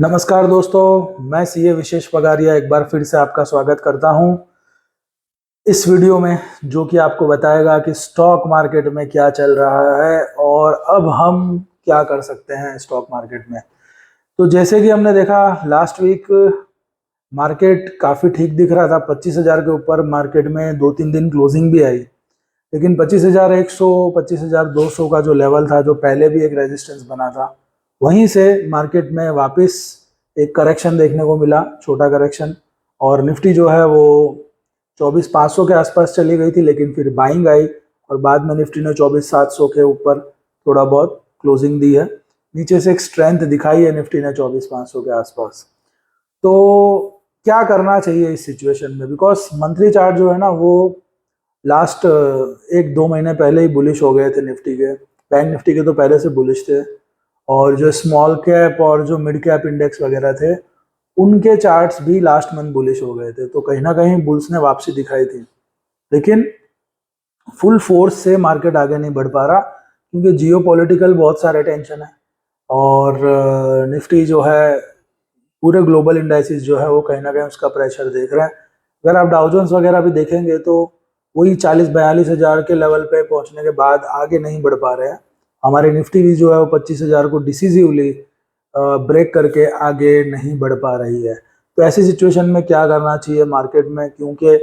नमस्कार दोस्तों, मैं सीए विशेष पगारिया एक बार फिर से आपका स्वागत करता हूं इस वीडियो में, जो कि आपको बताएगा कि स्टॉक मार्केट में क्या चल रहा है और अब हम क्या कर सकते हैं स्टॉक मार्केट में। तो जैसे कि हमने देखा लास्ट वीक मार्केट काफ़ी ठीक दिख रहा था। 25,000 के ऊपर मार्केट में 2-3 दिन क्लोजिंग भी आई, लेकिन 25,100 25,200 का जो लेवल था, जो पहले भी एक रेजिस्टेंस बना था, वहीं से मार्केट में वापस एक करेक्शन देखने को मिला, छोटा करेक्शन। और निफ्टी जो है वो 24,500 के आसपास चली गई थी, लेकिन फिर बाइंग आई और बाद में निफ्टी ने 24,700 के ऊपर थोड़ा बहुत क्लोजिंग दी है। नीचे से एक स्ट्रेंथ दिखाई है निफ्टी ने 24,500 के आसपास। तो क्या करना चाहिए इस सिचुएशन में, बिकॉज मंथली चार्ट जो है ना वो लास्ट 1-2 महीने पहले ही बुलिश हो गए थे निफ्टी के। बैंक निफ्टी के तो पहले से बुलिश थे, और जो स्मॉल कैप और जो मिड कैप इंडेक्स वगैरह थे उनके चार्ट्स भी लास्ट मंथ बुलिश हो गए थे। तो कहीं ना कहीं बुल्स ने वापसी दिखाई थी, लेकिन फुल फोर्स से मार्केट आगे नहीं बढ़ पा रहा, क्योंकि जियो पॉलिटिकल बहुत सारे टेंशन है। और निफ्टी जो है, पूरे ग्लोबल इंडाइसिस जो है वो कहीं ना कहीं उसका प्रेशर देख रहे हैं। अगर आप डाउजोन्स वगैरह भी देखेंगे तो वही 40-42 हज़ार के लेवल पे पहुंचने के बाद आगे नहीं बढ़ पा रहे हैं। हमारे निफ्टी भी जो है वो 25,000 को डिसीजिवली ब्रेक करके आगे नहीं बढ़ पा रही है। तो ऐसी सिचुएशन में क्या करना चाहिए मार्केट में, क्योंकि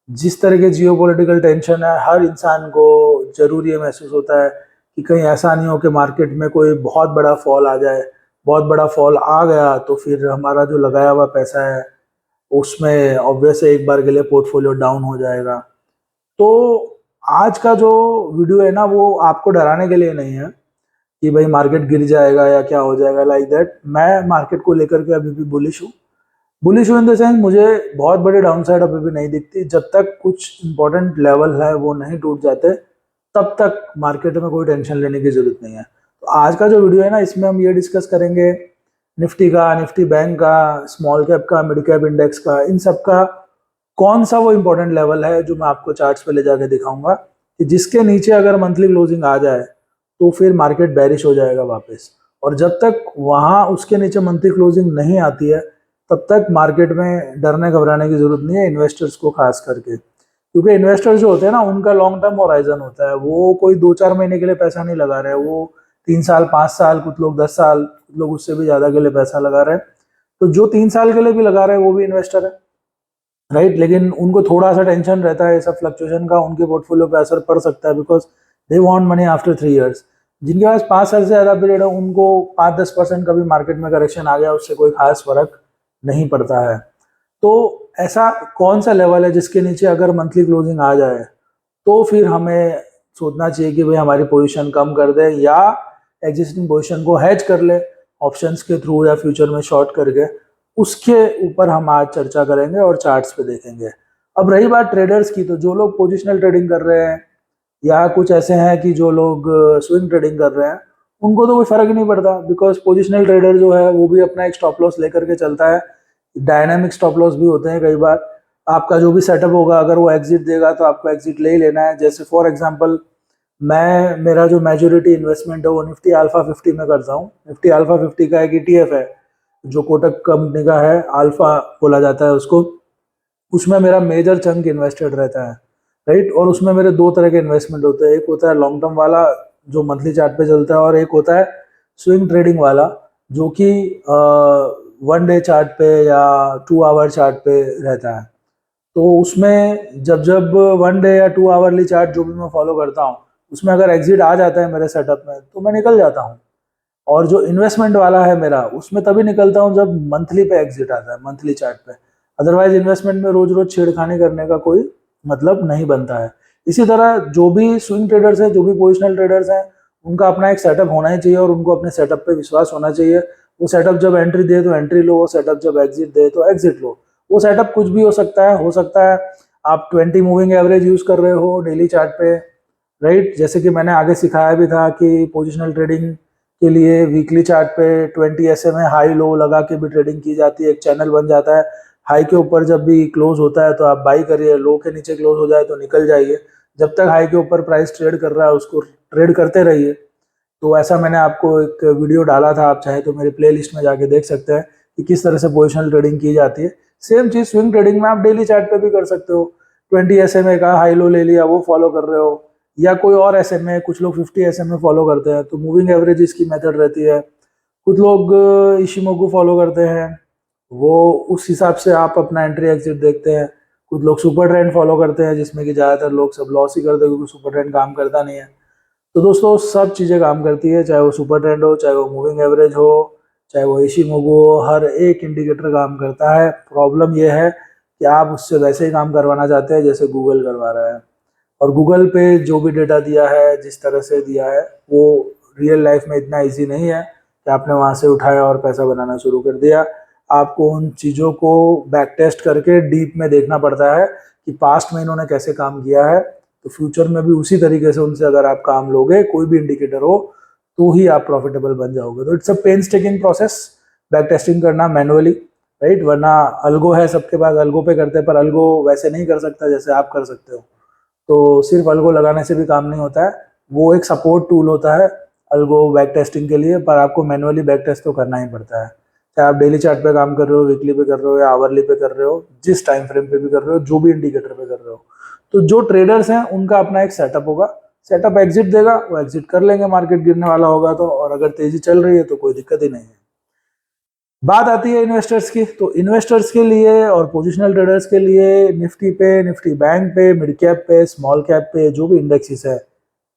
जिस तरह के जियो पॉलिटिकल टेंशन है, हर इंसान को जरूर ये महसूस होता है कि कहीं ऐसा नहीं हो कि मार्केट में कोई बहुत बड़ा फॉल आ जाए। बहुत बड़ा फॉल आ गया तो फिर हमारा जो लगाया हुआ पैसा है उसमें ऑब्वियस एक बार के लिए पोर्टफोलियो डाउन हो जाएगा। तो आज का जो वीडियो है ना वो आपको डराने के लिए नहीं है कि भाई मार्केट गिर जाएगा या क्या हो जाएगा, लाइक दैट। मैं मार्केट को लेकर के अभी भी बुलिश हूँ। बुलिश हूँ इन द सेंस, मुझे बहुत बड़े डाउनसाइड अभी भी नहीं दिखती। जब तक कुछ इंपॉर्टेंट लेवल है वो नहीं टूट जाते, तब तक मार्केट में कोई टेंशन लेने की जरूरत नहीं है। तो आज का जो वीडियो है ना, इसमें हम ये डिस्कस करेंगे निफ्टी का, निफ्टी बैंक का, स्मॉल कैप का, मिड कैप इंडेक्स का, इन सब का कौन सा वो इम्पोर्टेंट लेवल है जो मैं आपको चार्ट्स पे ले जाके दिखाऊंगा कि जिसके नीचे अगर मंथली क्लोजिंग आ जाए तो फिर मार्केट बैरिश हो जाएगा वापस। और जब तक वहां उसके नीचे मंथली क्लोजिंग नहीं आती है, तब तक मार्केट में डरने घबराने की जरूरत नहीं है, इन्वेस्टर्स को खास करके। क्योंकि इन्वेस्टर्स जो होते हैं ना, उनका लॉन्ग टर्म होराइजन होता है। वो कोई 2-4 महीने के लिए पैसा नहीं लगा रहे हैं, वो 3 साल 5 साल, कुछ लोग 10 साल, कुछ लोग उससे भी ज्यादा के लिए पैसा लगा रहे हैं। तो जो 3 साल के लिए भी लगा रहे हैं वो भी इन्वेस्टर है, राइट। लेकिन उनको थोड़ा सा टेंशन रहता है सब फ्लक्चुएशन का, उनके पोर्टफोलियो पे असर पड़ सकता है, because they want money after 3 years. जिनके पास 5 साल से ज्यादा पीरियड है उनको 5-10% का भी मार्केट में करेक्शन आ गया उससे कोई खास फर्क नहीं पड़ता है। तो ऐसा कौन सा लेवल है जिसके नीचे अगर मंथली क्लोजिंग आ जाए तो फिर हमें सोचना चाहिए कि भाई हमारी पोजीशन कम कर दे या एग्जिस्टिंग पोजीशन को हेज कर ले ऑप्शंस के थ्रू या फ्यूचर में शॉर्ट करके। उसके ऊपर हम आज चर्चा करेंगे और चार्ट्स पे देखेंगे। अब रही बात ट्रेडर्स की, तो जो लोग पोजिशनल ट्रेडिंग कर रहे हैं या कुछ ऐसे हैं कि जो लोग स्विंग ट्रेडिंग कर रहे हैं, उनको तो कोई फर्क ही नहीं पड़ता, बिकॉज पोजिशनल ट्रेडर जो है वो भी अपना एक स्टॉप लॉस लेकर के चलता है। डायनामिक स्टॉप लॉस भी होते हैं कई बार। आपका जो भी सेटअप होगा, अगर वो एग्जिट देगा तो आपको एग्जिट ले ही लेना है। जैसे फॉर एग्जांपल, मेरा जो मेजोरिटी इन्वेस्टमेंट है वो निफ्टी अल्फा 50 में करता हूँ। निफ्टी अल्फा 50 का एक ईटीएफ है जो कोटक कंपनी का है, अल्फा बोला जाता है उसको। उसमें मेरा मेजर चंक इन्वेस्टेड रहता है, राइट। और उसमें मेरे दो तरह के इन्वेस्टमेंट होते हैं, एक होता है लॉन्ग टर्म वाला जो मंथली चार्ट पे चलता है, और एक होता है स्विंग ट्रेडिंग वाला जो कि 1 डे चार्ट पे या 2 आवर चार्ट पे रहता है। तो उसमें जब जब 1 डे या 2 आवरली चार्ट जो भी मैं फॉलो करता हूँ, उसमें अगर एग्जिट आ जाता है मेरे सेटअप में तो मैं निकल जाता हूँ। और जो इन्वेस्टमेंट वाला है मेरा, उसमें तभी निकलता हूँ जब मंथली पे एग्जिट आता है, मंथली चार्ट पे। अदरवाइज इन्वेस्टमेंट में रोज रोज छेड़खानी करने का कोई मतलब नहीं बनता है। इसी तरह जो भी स्विंग ट्रेडर्स हैं, जो भी पोजिशनल ट्रेडर्स हैं, उनका अपना एक सेटअप होना ही चाहिए और उनको अपने सेटअप पे विश्वास होना चाहिए। वो सेटअप जब एंट्री दे तो एंट्री लो, वो सेटअप जब एग्जिट दे तो एग्जिट लो। वो सेटअप कुछ भी हो सकता है। आप 20 मूविंग एवरेज यूज कर रहे हो डेली चार्ट पे, राइट। जैसे कि मैंने आगे सिखाया भी था कि पोजिशनल ट्रेडिंग के लिए वीकली चार्ट पे 20 SMA हाई लो लगा के भी ट्रेडिंग की जाती है। एक चैनल बन जाता है। हाई के ऊपर जब भी क्लोज होता है तो आप बाई करिए, लो के नीचे क्लोज हो जाए तो निकल जाइए। जब तक हाई के ऊपर प्राइस ट्रेड कर रहा है उसको ट्रेड करते रहिए। तो ऐसा मैंने आपको एक वीडियो डाला था, आप चाहे तो मेरे प्लेलिस्ट में जाके देख सकते हैं कि किस तरह से पोजिशनल ट्रेडिंग की जाती है। सेम चीज स्विंग ट्रेडिंग में आप डेली चार्ट पे भी कर सकते हो। 20 SMA का हाई लो ले लिया, वो फॉलो कर रहे हो, या कोई और SMA, कुछ लोग 50 SMA फॉलो करते हैं, तो मूविंग एवरेज इसकी मेथड रहती है। कुछ लोग इशिमोगु फॉलो करते हैं, वो उस हिसाब से आप अपना एंट्री एग्जिट देखते हैं। कुछ लोग सुपर ट्रेंड फॉलो करते हैं, जिसमें कि ज़्यादातर लोग सब लॉस ही करते हैं क्योंकि सुपर ट्रेंड काम करता नहीं है। तो दोस्तों सब चीज़ें काम करती है, चाहे वो सुपर ट्रेंड हो, चाहे वो मूविंग एवरेज हो, चाहे वो इशिमोगु हो, हर एक इंडिकेटर काम करता है। प्रॉब्लम ये है कि आप उससे वैसे ही काम करवाना चाहते हैं जैसे गूगल करवा रहा है, और गूगल पे जो भी डेटा दिया है, जिस तरह से दिया है, वो रियल लाइफ में इतना ईजी नहीं है कि आपने वहाँ से उठाया और पैसा बनाना शुरू कर दिया। आपको उन चीज़ों को बैक टेस्ट करके डीप में देखना पड़ता है कि पास्ट में इन्होंने कैसे काम किया है, तो फ्यूचर में भी उसी तरीके से उनसे अगर आप काम लोगे, कोई भी इंडिकेटर हो, तो ही आप प्रॉफिटेबल बन जाओगे। तो it's a painstaking process back testing करना मैनुअली, राइट। वरना अल्गो है सबके पास, अल्गो पे करते हैं, पर अल्गो वैसे नहीं कर सकता जैसे आप कर सकते हो। तो सिर्फ अल्गो लगाने से भी काम नहीं होता है, वो एक सपोर्ट टूल होता है अल्गो बैक टेस्टिंग के लिए, पर आपको मैनुअली बैक टेस्ट तो करना ही पड़ता है। चाहे आप डेली चार्ट पे काम कर रहे हो, वीकली पे कर रहे हो, या आवरली पे कर रहे हो, जिस टाइम फ्रेम पे भी कर रहे हो, जो भी इंडिकेटर पे कर रहे हो। तो जो ट्रेडर्स हैं उनका अपना एक सेटअप होगा, सेटअप एग्जिट देगा, वो एग्जिट कर लेंगे मार्केट गिरने वाला होगा तो, और अगर तेजी चल रही है तो कोई दिक्कत ही नहीं है। बात आती है इन्वेस्टर्स की, तो इन्वेस्टर्स के लिए और पोजिशनल ट्रेडर्स के लिए निफ्टी पे, निफ्टी बैंक पे, मिड कैप पे, स्मॉल कैप पे जो भी इंडेक्सेस है,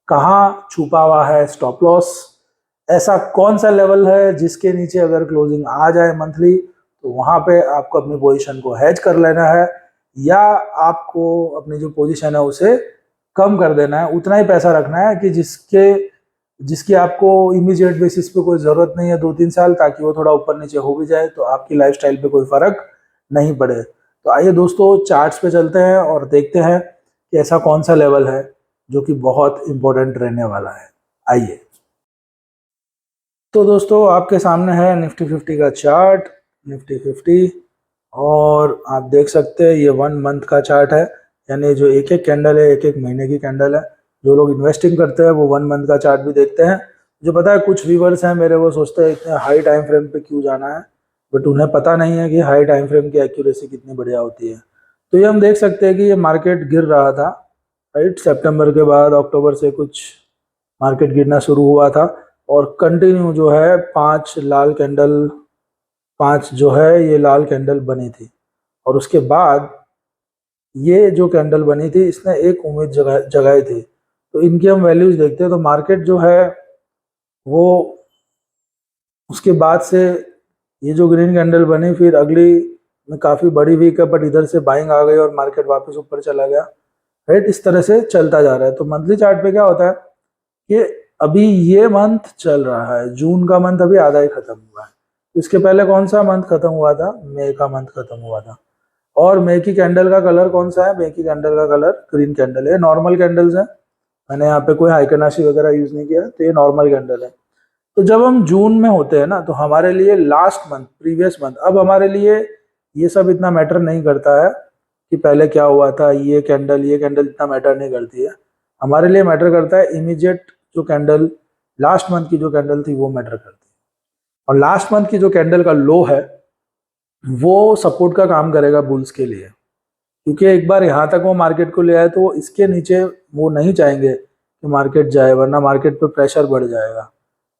कहाँ छुपा हुआ है स्टॉप लॉस, ऐसा कौन सा लेवल है जिसके नीचे अगर क्लोजिंग आ जाए मंथली, तो वहां पे आपको अपनी पोजीशन को हेज कर लेना है, या आपको अपनी जो पोजीशन है उसे कम कर देना है। उतना ही पैसा रखना है कि जिसकी आपको इमीडिएट बेसिस पे कोई ज़रूरत नहीं है 2-3 साल, ताकि वो थोड़ा ऊपर नीचे हो भी जाए तो आपकी लाइफस्टाइल पे कोई फ़र्क नहीं पड़े। तो आइए दोस्तों चार्ट्स पे चलते हैं और देखते हैं कि ऐसा कौन सा लेवल है जो कि बहुत इंपॉर्टेंट रहने वाला है। आइए, तो दोस्तों आपके सामने है निफ्टी 50 का चार्ट, निफ्टी 50, और आप देख सकते हैं ये 1 मंथ का चार्ट है, यानी जो एक एक कैंडल है, एक एक महीने की कैंडल है। जो लोग इन्वेस्टिंग करते हैं वो 1 मंथ का चार्ट भी देखते हैं। जो पता है कुछ व्यूवर्स हैं मेरे, वो सोचते हैं इतने हाई टाइम फ्रेम पे क्यों जाना है, बट उन्हें पता नहीं है कि हाई टाइम फ्रेम की एक्यूरेसी कितनी बढ़िया होती है। तो ये हम देख सकते हैं कि ये मार्केट गिर रहा था, राइट। सितंबर के बाद अक्टूबर से कुछ मार्केट गिरना शुरू हुआ था, और कंटिन्यू जो है 5 जो है ये लाल कैंडल बनी थी, और उसके बाद ये जो कैंडल बनी थी इसने एक उम्मीद जगाई थी। तो इनकी हम वैल्यूज देखते हैं, तो मार्केट जो है वो उसके बाद से ये जो ग्रीन कैंडल बनी, फिर अगली में काफ़ी बड़ी वीक है, बट इधर से बाइंग आ गई और मार्केट वापस ऊपर चला गया, राइट। इस तरह से चलता जा रहा है। तो मंथली चार्ट पे क्या होता है कि अभी ये मंथ चल रहा है, जून का मंथ अभी आधा ही खत्म हुआ है। इसके पहले कौन सा मंथ खत्म हुआ था? मई का मंथ खत्म हुआ था। और मई की कैंडल का कलर कौन सा है? मई की कैंडल का कलर ग्रीन कैंडल है। नॉर्मल कैंडल्स है, मैंने यहाँ पे कोई हाइकनाशी वगैरह यूज नहीं किया, तो ये नॉर्मल कैंडल है। तो जब हम जून में होते हैं ना, तो हमारे लिए लास्ट मंथ, प्रीवियस मंथ, अब हमारे लिए ये सब इतना मैटर नहीं करता है कि पहले क्या हुआ था। ये कैंडल इतना मैटर नहीं करती है। हमारे लिए मैटर करता है इमीडिएट जो कैंडल, लास्ट मंथ की जो कैंडल थी वो मैटर करती है। और लास्ट मंथ की जो कैंडल का लो है वो सपोर्ट का काम करेगा बुल्स के लिए, क्योंकि एक बार यहाँ तक वो मार्केट को ले आए तो इसके नीचे वो नहीं चाहेंगे कि मार्केट जाए, वरना मार्केट पे प्रेशर बढ़ जाएगा।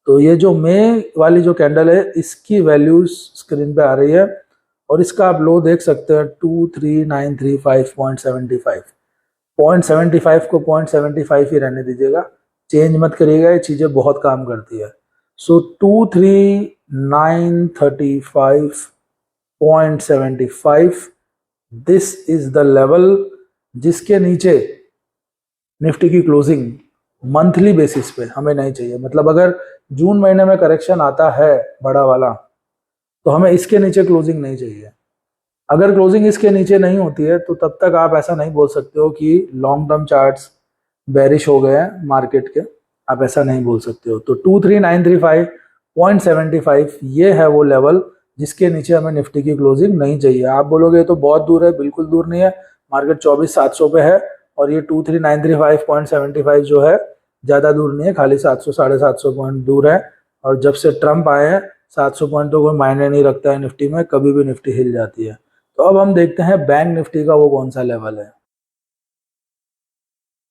तो ये जो मई वाली जो कैंडल है, इसकी वैल्यूज स्क्रीन पे आ रही है, और इसका आप लो देख सकते हैं 23935.75। 0.75 को 0.75 ही रहने दीजिएगा, चेंज मत करिएगा, ये चीज़ें बहुत काम करती है। सो 23935.75, दिस इज द लेवल जिसके नीचे निफ्टी की क्लोजिंग मंथली बेसिस पे हमें नहीं चाहिए। मतलब अगर जून महीने में करेक्शन आता है बड़ा वाला, तो हमें इसके नीचे क्लोजिंग नहीं चाहिए। अगर क्लोजिंग इसके नीचे नहीं होती है तो तब तक आप ऐसा नहीं बोल सकते हो कि लॉन्ग टर्म चार्ट्स बेरिश हो गए हैं मार्केट के, आप ऐसा नहीं बोल सकते हो। तो 23935.75 ये है वो लेवल जिसके नीचे हमें निफ्टी की क्लोजिंग नहीं चाहिए। आप बोलोगे तो बहुत दूर है, बिल्कुल दूर नहीं है। मार्केट 24,700 पे है, और ये 23935.75 जो है ज़्यादा दूर नहीं है, खाली 700 750 पॉइंट दूर है। और जब से ट्रम्प आए हैं 700 पॉइंट तो कोई मायने नहीं रखता है निफ्टी में, कभी भी निफ्टी हिल जाती है। तो अब हम देखते हैं बैंक निफ्टी का वो कौन सा लेवल है।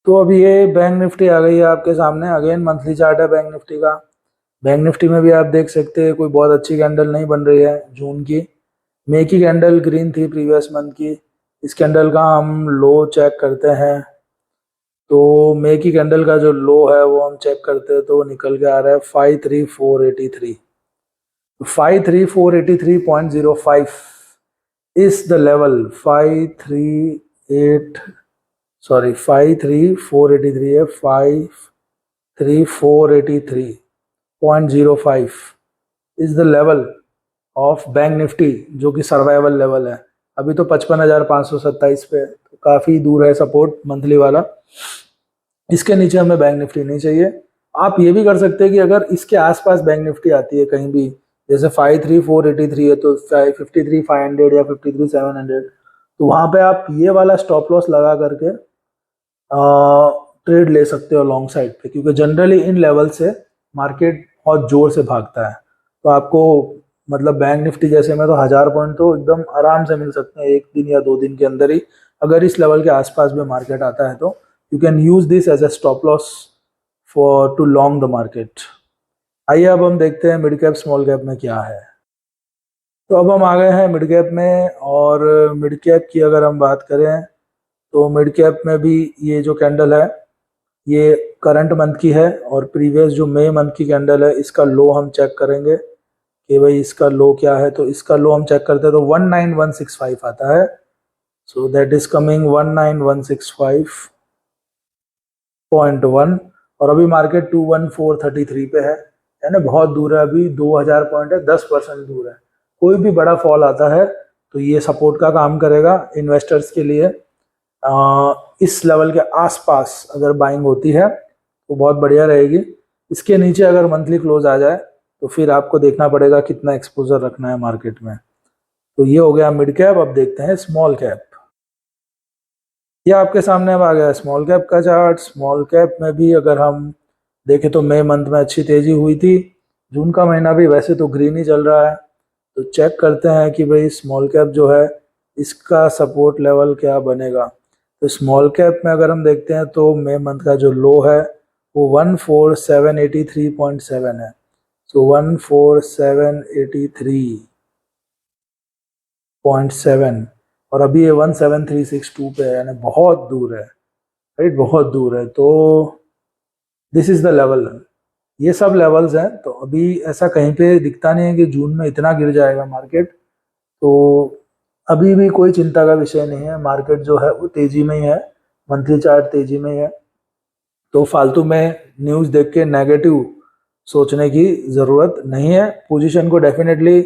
तो अब ये बैंक निफ्टी आ गई है आपके सामने। अगेन मंथली चार्ट है बैंक निफ्टी का। बैंक निफ्टी में भी आप देख सकते हैं कोई बहुत अच्छी कैंडल नहीं बन रही है जून की। मे की कैंडल ग्रीन थी प्रीवियस मंथ की। इस कैंडल का हम लो चेक करते हैं, तो मे की कैंडल का जो लो है वो हम चेक करते हैं तो निकल के आ रहा है 53483। 53483.05 इज द लेवल। 53483 है, 53483.05 is the level of bank Nifty, जो कि सर्वाइवल लेवल है। अभी तो 55,527 पे, तो काफ़ी दूर है सपोर्ट मंथली वाला। इसके नीचे हमें बैंक निफ्टी नहीं चाहिए। आप ये भी कर सकते हैं कि अगर इसके आसपास बैंक निफ्टी आती है कहीं भी, जैसे 53483 है तो 53,500 या 53,700, तो वहाँ पे आप ये वाला स्टॉप लॉस लगा करके ट्रेड ले सकते हो लॉन्ग साइड पे, क्योंकि जनरली इन लेवल से मार्केट बहुत जोर से भागता है। तो आपको मतलब बैंक निफ्टी जैसे में तो 1000 पॉइंट तो एकदम आराम से मिल सकते हैं एक दिन या 2 दिन के अंदर ही, अगर इस लेवल के आसपास भी मार्केट आता है तो you can use this as a stop loss for to long the market. आइए अब हम देखते हैं मिड कैप स्मॉल कैप में क्या है। तो अब हम आ गए हैं मिड कैप में, और मिड कैप की अगर हम बात करें तो मिड कैप में भी ये जो कैंडल है ये करंट मंथ की है, और प्रीवियस जो मई मंथ की कैंडल है इसका लो हम चेक करेंगे कि भाई इसका लो क्या है। तो इसका लो हम चेक करते हैं तो 19165 आता है। सो दैट इज कमिंग 19165.1, और अभी मार्केट 21433 पे है, यानी बहुत दूर है, अभी 2000 पॉइंट है, 10% दूर है। कोई भी बड़ा फॉल आता है तो ये सपोर्ट का काम करेगा इन्वेस्टर्स के लिए। इस लेवल के आसपास अगर बाइंग होती है तो बहुत बढ़िया रहेगी। इसके नीचे अगर मंथली क्लोज आ जाए तो फिर आपको देखना पड़ेगा कितना एक्सपोजर रखना है मार्केट में। तो ये हो गया मिड कैप। अब देखते हैं स्मॉल कैप। ये आपके सामने अब आ गया स्मॉल कैप का चार्ट। स्मॉल कैप में भी अगर हम देखें तो मई मंथ में अच्छी तेजी हुई थी, जून का महीना भी वैसे तो ग्रीन ही चल रहा है। तो चेक करते हैं कि भाई स्मॉल कैप जो है इसका सपोर्ट लेवल क्या बनेगा। तो स्मॉल कैप में अगर हम देखते हैं तो मई मंथ का जो लो है वो 14783.7 है। सो 14783.7, और अभी ये 17362 पे है, यानी बहुत दूर है, राइट, बहुत दूर है। तो दिस इज द लेवल। ये सब लेवल्स हैं। तो अभी ऐसा कहीं पे दिखता नहीं है कि जून में इतना गिर जाएगा मार्केट, तो अभी भी कोई चिंता का विषय नहीं है। मार्केट जो है वो तेजी में ही है, मंथली चार्ट तेजी में ही है। तो फालतू में न्यूज़ देख के नेगेटिव सोचने की ज़रूरत नहीं है। पोजीशन को डेफिनेटली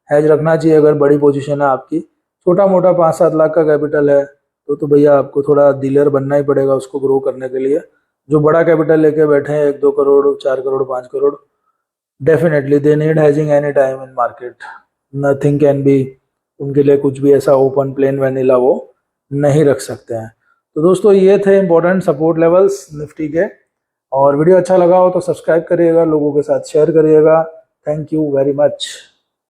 हैज रखना चाहिए अगर बड़ी पोजीशन है आपकी। छोटा मोटा 5-7 लाख का कैपिटल है तो भैया आपको थोड़ा डीलर बनना ही पड़ेगा उसको ग्रो करने के लिए। जो बड़ा कैपिटल लेके बैठे हैं 1-2 crore 4 crore 5 crore, definitely they need hedging any time in market. Nothing can be, उनके लिए कुछ भी ऐसा ओपन प्लेन वैनिला वो नहीं रख सकते हैं। तो दोस्तों ये थे इंपॉर्टेंट सपोर्ट लेवल्स निफ्टी के, और वीडियो अच्छा लगा हो तो सब्सक्राइब करिएगा, लोगों के साथ शेयर करिएगा। Thank you very much.